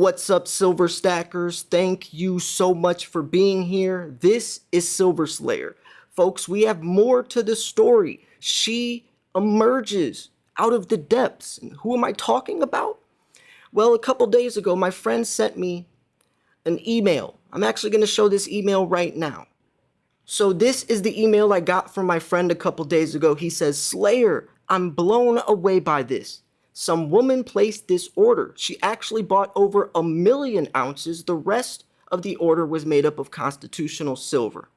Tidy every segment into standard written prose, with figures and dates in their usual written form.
What's up, Silver Stackers? Thank you so much for being here. This is Silver Slayer. Folks, we have more to the story. She emerges out of the depths. And who am I talking about? Well, a couple days ago, my friend sent me an email. I'm actually going to show this email right now. So this is the email I got from my friend a couple days ago. He says, Slayer, I'm blown away by this. Some woman placed this order. She actually bought over 1 million ounces. The rest of the order was made up of constitutional silver.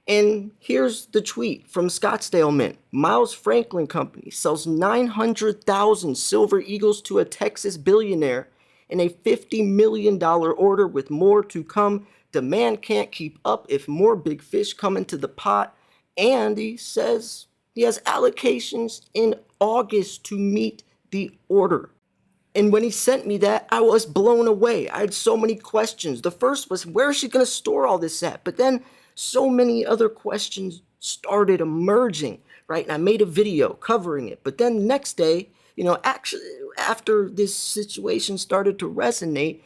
And here's the tweet from Scottsdale Mint. Miles Franklin Company sells 900,000 Silver Eagles to a Texas billionaire in a $50 million order with more to come. Demand can't keep up if more big fish come into the pot. And he says he has allocations in August to meet the order. And when he sent me that, I was blown away. I had so many questions. The first was, where is she going to store all this at? But then so many other questions started emerging, right? And I made a video covering it. But then the next day, actually, after this situation started to resonate,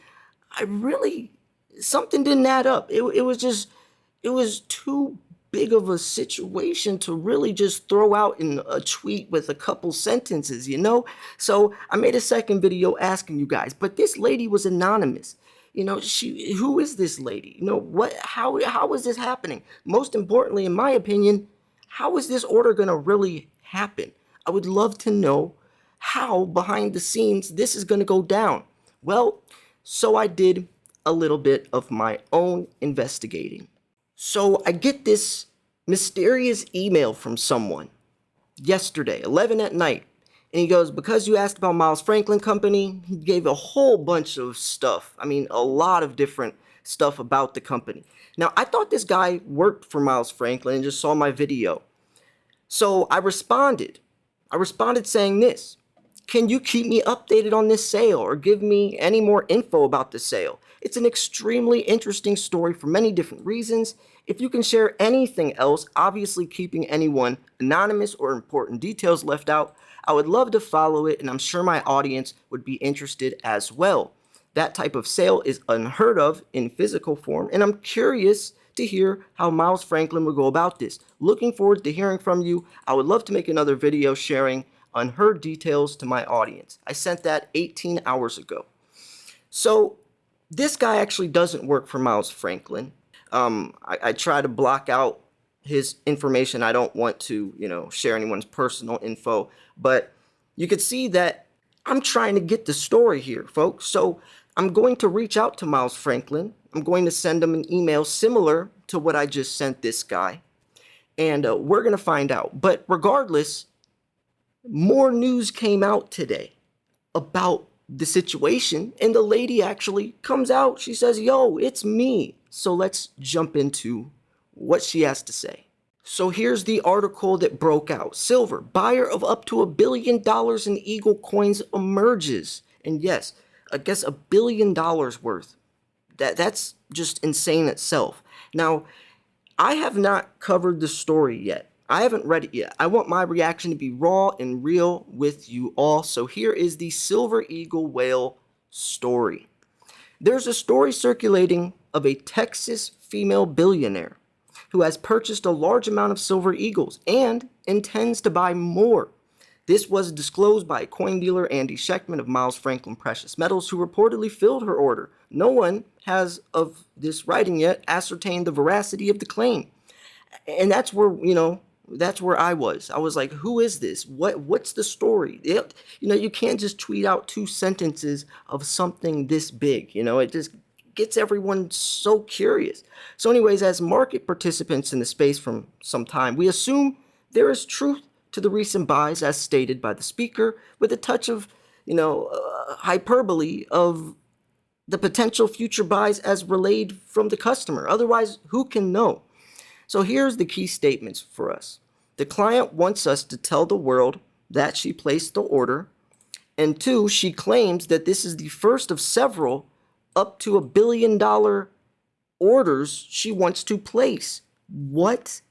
something didn't add up. It was too big of a situation to really just throw out in a tweet with a couple sentences, So I made a second video asking you guys, but this lady was anonymous. Who is this lady? How is this happening? Most importantly, in my opinion, how is this order going to really happen? I would love to know how behind the scenes this is going to go down. Well, so I did a little bit of my own investigating. So I get this mysterious email from someone yesterday, 11 at night. And he goes, because you asked about Miles Franklin Company, he gave a whole bunch of stuff. I mean, a lot of different stuff about the company. Now, I thought this guy worked for Miles Franklin and just saw my video. So I responded. Saying this. Can you keep me updated on this sale or give me any more info about the sale? It's an extremely interesting story for many different reasons. If you can share anything else, obviously keeping anyone anonymous or important details left out, I would love to follow it, and I'm sure my audience would be interested as well. That type of sale is unheard of in physical form, and I'm curious to hear how Miles Franklin would go about this. Looking forward to hearing from you. I would love to make another video sharing unheard details to my audience. I sent that 18 hours ago. So this guy actually doesn't work for Miles Franklin. I try to block out his information. I don't want to, share anyone's personal info, but you could see that I'm trying to get the story here, folks. So I'm going to reach out to Miles Franklin. I'm going to send him an email similar to what I just sent this guy, and we're going to find out. But regardless, more news came out today about the situation, and the lady actually comes out. She says, yo, it's me. So let's jump into what she has to say. So here's the article that broke out. Silver, buyer of up to $1 billion in Eagle coins emerges. And yes, I guess $1 billion worth. That's just insane itself. Now, I have not covered the story yet. I haven't read it yet. I want my reaction to be raw and real with you all. So here is the Silver Eagle whale story. There's a story circulating of a Texas female billionaire who has purchased a large amount of silver eagles and intends to buy more. This was disclosed by coin dealer Andy Schechtman of Miles Franklin Precious Metals, who reportedly filled her order. No one has, of this writing yet, ascertained the veracity of the claim. And that's where, that's where I was. I was like, who is this? What's the story? You can't just tweet out 2 sentences of something this big. It just gets everyone so curious. So anyways, as market participants in the space from some time, we assume there is truth to the recent buys as stated by the speaker, with a touch of, hyperbole of the potential future buys as relayed from the customer. Otherwise, who can know? So here's the key statements for us. The client wants us to tell the world that she placed the order. And 2, she claims that this is the first of several up to $1 billion orders she wants to place. What?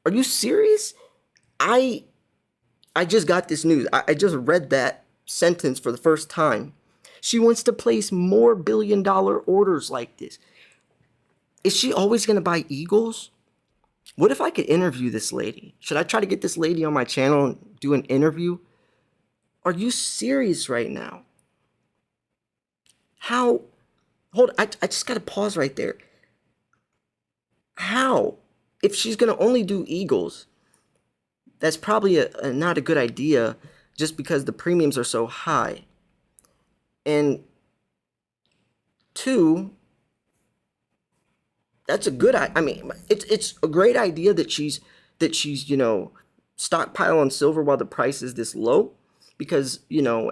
Are you serious? I just got this news. I just read that sentence for the first time. She wants to place more billion-dollar orders like this. Is she always going to buy Eagles? What if I could interview this lady? Should I try to get this lady on my channel and do an interview? Are you serious right now? How? Hold, I just got to pause right there. How? If she's going to only do Eagles, that's probably not a good idea just because the premiums are so high. And two, that's a good, I mean, it's a great idea that she's, stockpiling silver while the price is this low. Because,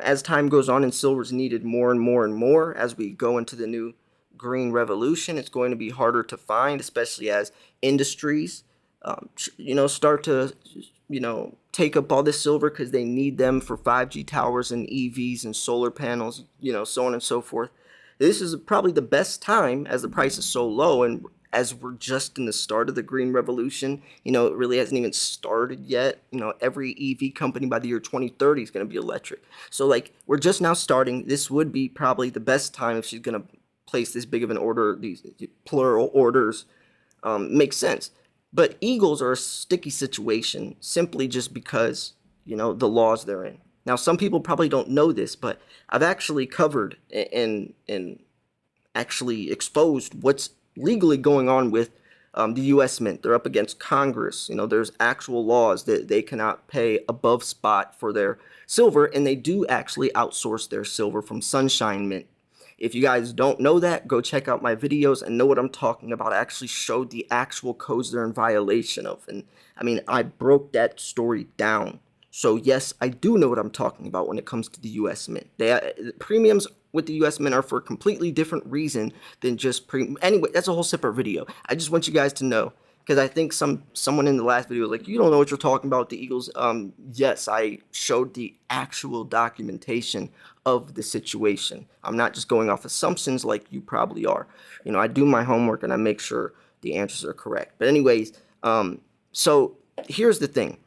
as time goes on and silver's needed more and more and more as we go into the new green revolution, it's going to be harder to find, especially as industries, start to, take up all this silver because they need them for 5G towers and EVs and solar panels, so on and so forth. This is probably the best time as the price is so low and as we're just in the start of the green revolution. It really hasn't even started yet. Every EV company by the year 2030 is going to be electric. So like we're just now starting. This would be probably the best time if she's going to place this big of an order, these plural orders. Makes sense. But Eagles are a sticky situation simply just because, the laws they're in. Now, some people probably don't know this, but I've actually covered and actually exposed what's legally going on with the U.S. Mint. They're up against Congress. There's actual laws that they cannot pay above spot for their silver, and they do actually outsource their silver from Sunshine Mint. If you guys don't know that, go check out my videos and know what I'm talking about. I actually showed the actual codes they're in violation of, and I mean, I broke that story down. So yes, I do know what I'm talking about when it comes to the U.S. Mint. Premiums with the U.S. Mint are for a completely different reason than just Anyway, that's a whole separate video. I just want you guys to know, because I think someone in the last video was like, you don't know what you're talking about, the Eagles. Yes, I showed the actual documentation of the situation. I'm not just going off assumptions like you probably are. I do my homework and I make sure the answers are correct. But anyways, so here's the thing.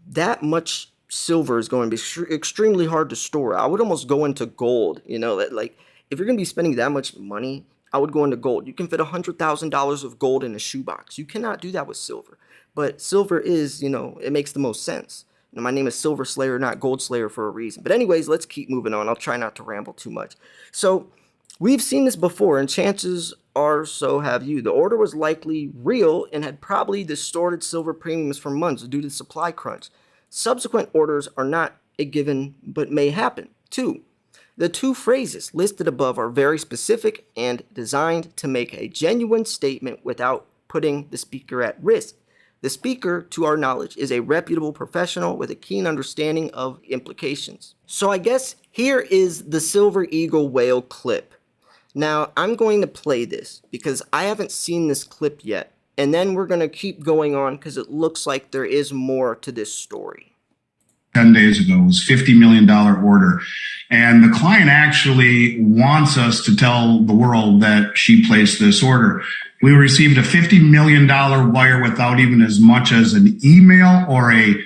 That much silver is going to be extremely hard to store. I would almost go into gold, like if you're going to be spending that much money, I would go into gold. You can fit $100,000 of gold in a shoebox. You cannot do that with silver. But silver is, it makes the most sense. My name is Silver Slayer, not Gold Slayer, for a reason. But anyways, let's keep moving on. I'll try not to ramble too much. So we've seen this before, and chances are so have you. The order was likely real and had probably distorted silver premiums for months due to the supply crunch. Subsequent orders are not a given, but may happen. 2. The two phrases listed above are very specific and designed to make a genuine statement without putting the speaker at risk. The speaker, to our knowledge, is a reputable professional with a keen understanding of implications. So I guess here is the Silver Eagle whale clip. Now, I'm going to play this because I haven't seen this clip yet. And then we're going to keep going on because it looks like there is more to this story. 10 days ago, it was $50 million order. And the client actually wants us to tell the world that she placed this order. We received a $50 million wire without even as much as an email or a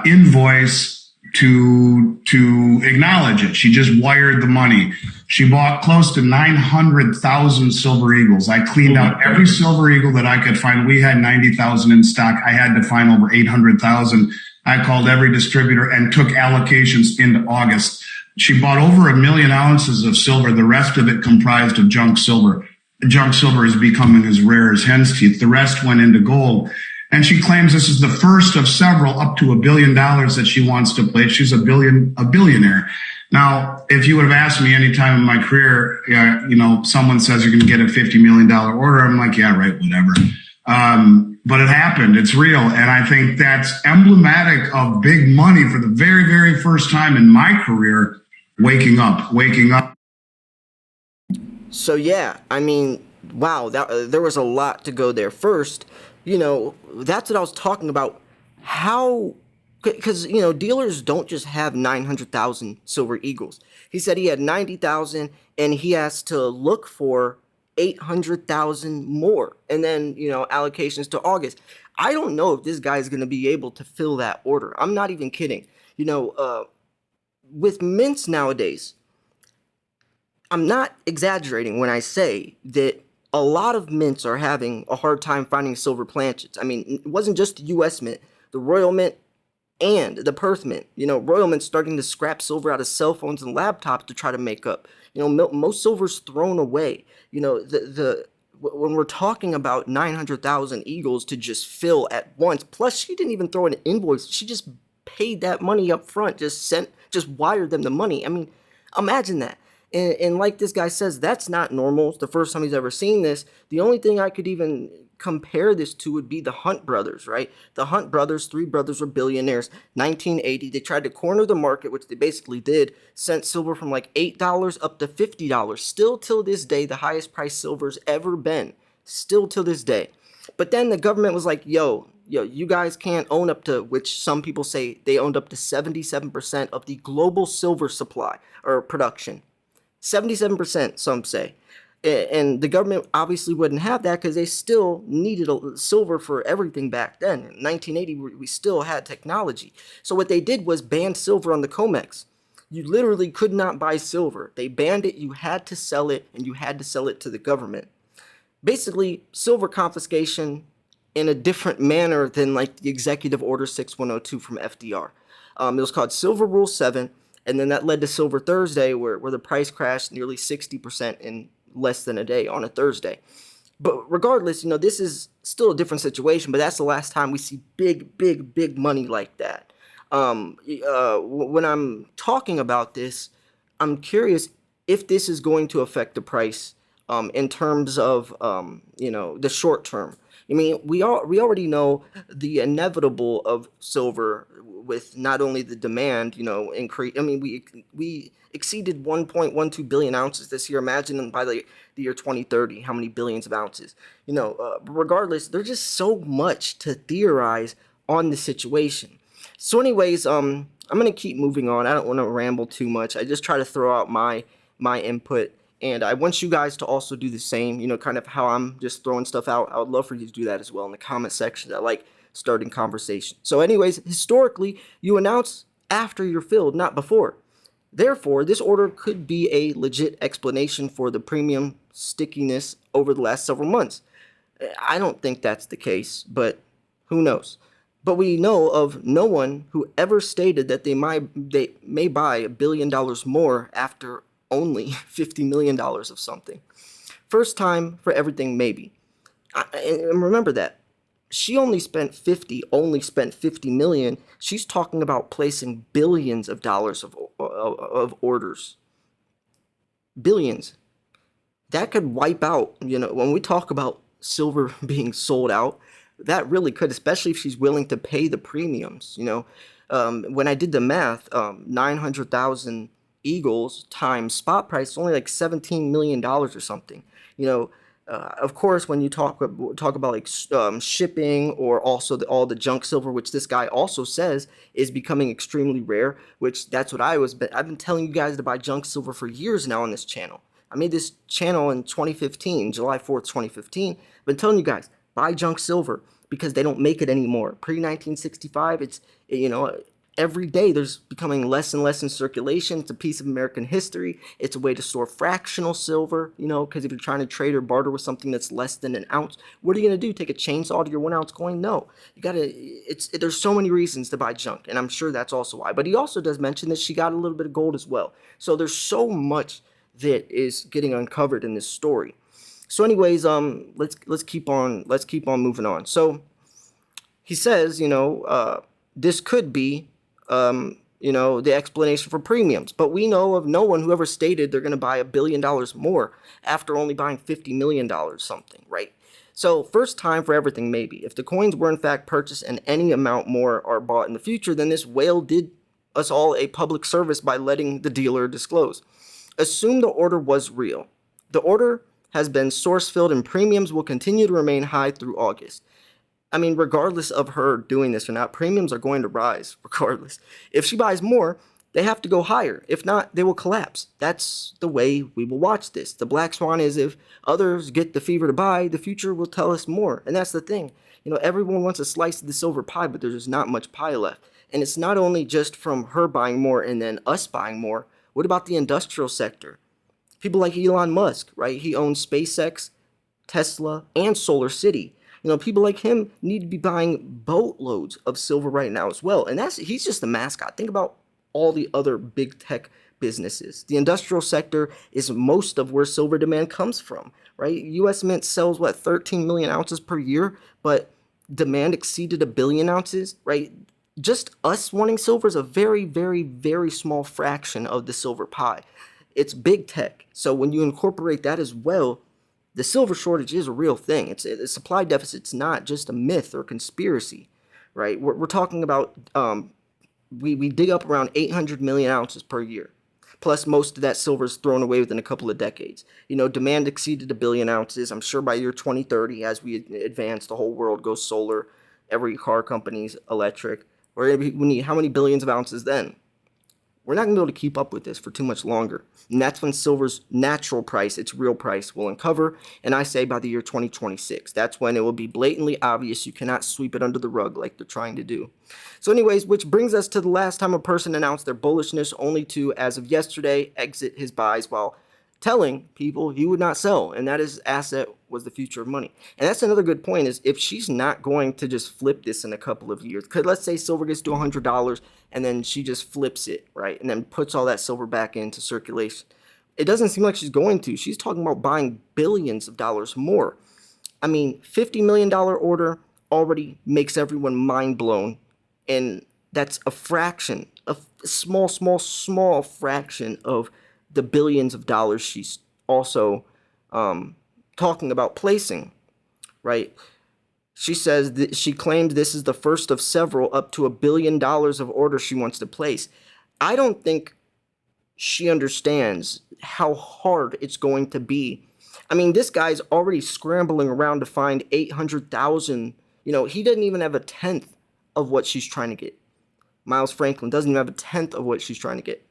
invoice to acknowledge it. She just wired the money. She bought close to 900,000 Silver Eagles. I cleaned out every Silver Eagle that I could find. We had 90,000 in stock. I had to find over 800,000. I called every distributor and took allocations into August. She bought over 1 million ounces of silver. The rest of it comprised of junk silver. Junk silver is becoming as rare as hen's teeth. The rest went into gold. And she claims this is the first of several up to $1 billion that she wants to place. She's a billionaire. Now, if you would have asked me any time in my career, someone says you're going to get a $50 million order, I'm like, yeah, right, whatever. But it happened. It's real. And I think that's emblematic of big money for the very, very first time in my career, waking up. So yeah, I mean, wow, there was a lot to go there. First, that's what I was talking about. How, because, dealers don't just have 900,000 Silver Eagles. He said he had 90,000 and he has to look for 800,000 more. And then, allocations to August. I don't know if this guy is going to be able to fill that order. I'm not even kidding. With mints nowadays, I'm not exaggerating when I say that a lot of mints are having a hard time finding silver planchets. I mean, it wasn't just the U.S. Mint, the Royal Mint and the Perth Mint. Royal Mint's starting to scrap silver out of cell phones and laptops to try to make up. Most silver's thrown away. When we're talking about 900,000 Eagles to just fill at once, plus she didn't even throw an invoice. She just paid that money up front, just wired them the money. I mean, imagine that. And like this guy says, that's not normal. It's the first time he's ever seen this. The only thing I could even compare this to would be the Hunt brothers, right? The Hunt brothers, three brothers were billionaires. 1980, they tried to corner the market, which they basically did, sent silver from like $8 up to $50. Still till this day, the highest price silver's ever been. Still till this day. But then the government was like, yo, you guys can't own up to, which some people say they owned up to 77% of the global silver supply or production. 77%, some say. And the government obviously wouldn't have that because they still needed silver for everything back then. In 1980, we still had technology. So what they did was ban silver on the COMEX. You literally could not buy silver. They banned it, you had to sell it, and you had to sell it to the government. Basically, silver confiscation in a different manner than like the Executive Order 6102 from FDR. It was called Silver Rule 7, and then that led to Silver Thursday, where the price crashed nearly 60% in less than a day on a Thursday. But regardless, this is still a different situation, but that's the last time we see big money like that. When I'm talking about this, I'm curious if this is going to affect the price in terms of, the short term. I mean, we already know the inevitable of silver with not only the demand, increase. I mean, we exceeded 1.12 billion ounces this year. Imagine by the year 2030, how many billions of ounces. Regardless, there's just so much to theorize on the situation. So, anyways, I'm gonna keep moving on. I don't want to ramble too much. I just try to throw out my input. And I want you guys to also do the same, kind of how I'm just throwing stuff out. I would love for you to do that as well in the comment section. I like starting conversation. So anyways, historically, you announce after you're filled, not before. Therefore, this order could be a legit explanation for the premium stickiness over the last several months. I don't think that's the case, but who knows? But we know of no one who ever stated that they may buy $1 billion more after only $50 million of something. First time for everything, maybe. And remember that. She only spent 50 million. She's talking about placing billions of dollars of orders. Billions. That could wipe out, when we talk about silver being sold out, that really could, especially if she's willing to pay the premiums. When I did the math, 900,000 Eagles times spot price is only like $17 million or something. Of course, when you talk about like shipping or also all the junk silver, which this guy also says is becoming extremely rare, which that's what I've been telling you guys to buy junk silver for years now on this channel. I made this channel in 2015, July 4th, 2015. I've been telling you guys, buy junk silver because they don't make it anymore. Pre-1965, it's, every day there's becoming less and less in circulation. It's a piece of American history. It's a way to store fractional silver, because if you're trying to trade or barter with something that's less than an ounce, what are you going to do? Take a chainsaw to your 1 ounce coin? No. There's so many reasons to buy junk, and I'm sure that's also why. But he also does mention that she got a little bit of gold as well. So there's so much that is getting uncovered in this story. So anyways, let's keep on moving on. So he says, this could be the explanation for premiums. But we know of no one who ever stated they're going to buy $1 billion more after only buying $50 million something, right? So first time for everything, maybe. If the coins were in fact purchased and any amount more are bought in the future, then this whale did us all a public service by letting the dealer disclose. Assume the order was real. The order has been source filled and premiums will continue to remain high through August. I mean, regardless of her doing this or not, premiums are going to rise regardless. If she buys more, they have to go higher. If not, they will collapse. That's the way we will watch this. The black swan is if others get the fever to buy, the future will tell us more. And that's the thing. Everyone wants a slice of the silver pie, but there's just not much pie left. And it's not only just from her buying more and then us buying more. What about the industrial sector? People like Elon Musk, right? He owns SpaceX, Tesla, and Solar City. People like him need to be buying boatloads of silver right now as well. And he's just the mascot. Think about all the other big tech businesses. The industrial sector is most of where silver demand comes from, right? US Mint sells 13 million ounces per year, but demand exceeded a billion ounces, right? Just us wanting silver is a very, very, very small fraction of the silver pie. It's big tech. So when you incorporate that as well, the silver shortage is a real thing. It's a supply deficit's not just a myth or conspiracy, right? We're talking about we dig up around 800 million ounces per year. Plus, most of that silver is thrown away within a couple of decades. Demand exceeded a billion ounces. I'm sure by year 2030, as we advance, the whole world goes solar. Every car company's electric. We need how many billions of ounces then? We're not going to be able to keep up with this for too much longer. And that's when silver's natural price, its real price, will uncover. And I say by the year 2026. That's when it will be blatantly obvious you cannot sweep it under the rug like they're trying to do. So anyways, which brings us to the last time a person announced their bullishness only to, as of yesterday, exit his buys while telling people he would not sell, and that his asset was the future of money. And that's another good point, is if she's not going to just flip this in a couple of years, because let's say silver gets to $100 and then she just flips it, right, and then puts all that silver back into circulation. It doesn't seem like she's going to. She's talking about buying billions of dollars more. I mean, $50 million order already makes everyone mind blown, and that's a fraction, a small fraction of the billions of dollars she's also talking about placing, right? She says that she claimed this is the first of several up to $1 billion of orders she wants to place. I don't think she understands how hard it's going to be. I mean, this guy's already scrambling around to find 800,000. He doesn't even have a tenth of what she's trying to get. Miles Franklin doesn't even have a tenth of what she's trying to get.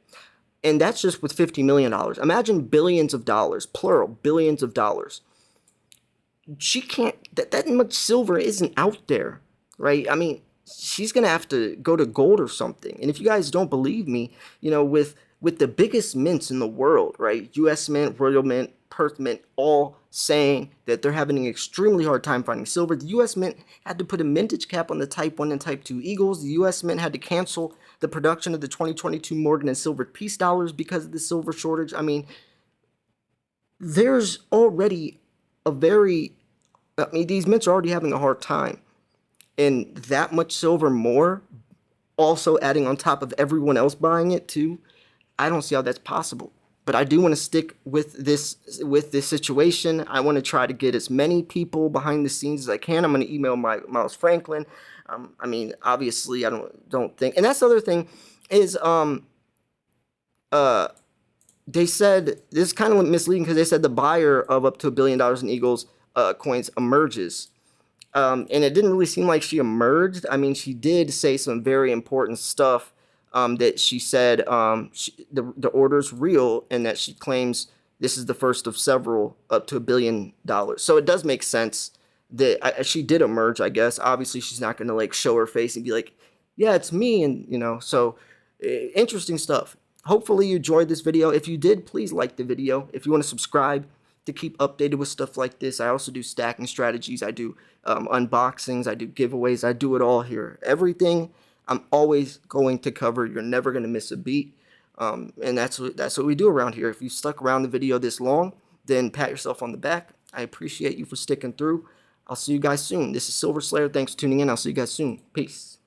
And that's just with $50 million. Imagine billions of dollars, plural, billions of dollars. She can't, that much silver isn't out there, right? I mean, she's going to have to go to gold or something. And if you guys don't believe me, with the biggest mints in the world, right? US Mint, Royal Mint, Perth Mint, all saying that they're having an extremely hard time finding silver. The US Mint had to put a mintage cap on the Type 1 and Type 2 Eagles. The US Mint had to cancel the production of the 2022 Morgan and Silver Peace dollars because of the silver shortage. I mean, there's already these mints are already having a hard time. And that much silver more, also adding on top of everyone else buying it too, I don't see how that's possible. But I do want to stick with this situation. I want to try to get as many people behind the scenes as I can. I'm going to email Miles Franklin. I mean, obviously, I don't think. And that's the other thing is, they said, this is kind of misleading because they said the buyer of up to $1 billion in Eagles coins emerges. And it didn't really seem like she emerged. I mean, she did say some very important stuff. That she said the order's real, and that she claims this is the first of several up to $1 billion. So it does make sense that she did emerge, I guess. Obviously, she's not going to show her face and be like, yeah, it's me. And, so interesting stuff. Hopefully you enjoyed this video. If you did, please like the video. If you want to subscribe to keep updated with stuff like this. I also do stacking strategies. I do unboxings. I do giveaways. I do it all here. Everything I'm always going to cover. You're never going to miss a beat. And that's what we do around here. If you stuck around the video this long, then pat yourself on the back. I appreciate you for sticking through. I'll see you guys soon. This is Silver Slayer. Thanks for tuning in. I'll see you guys soon. Peace.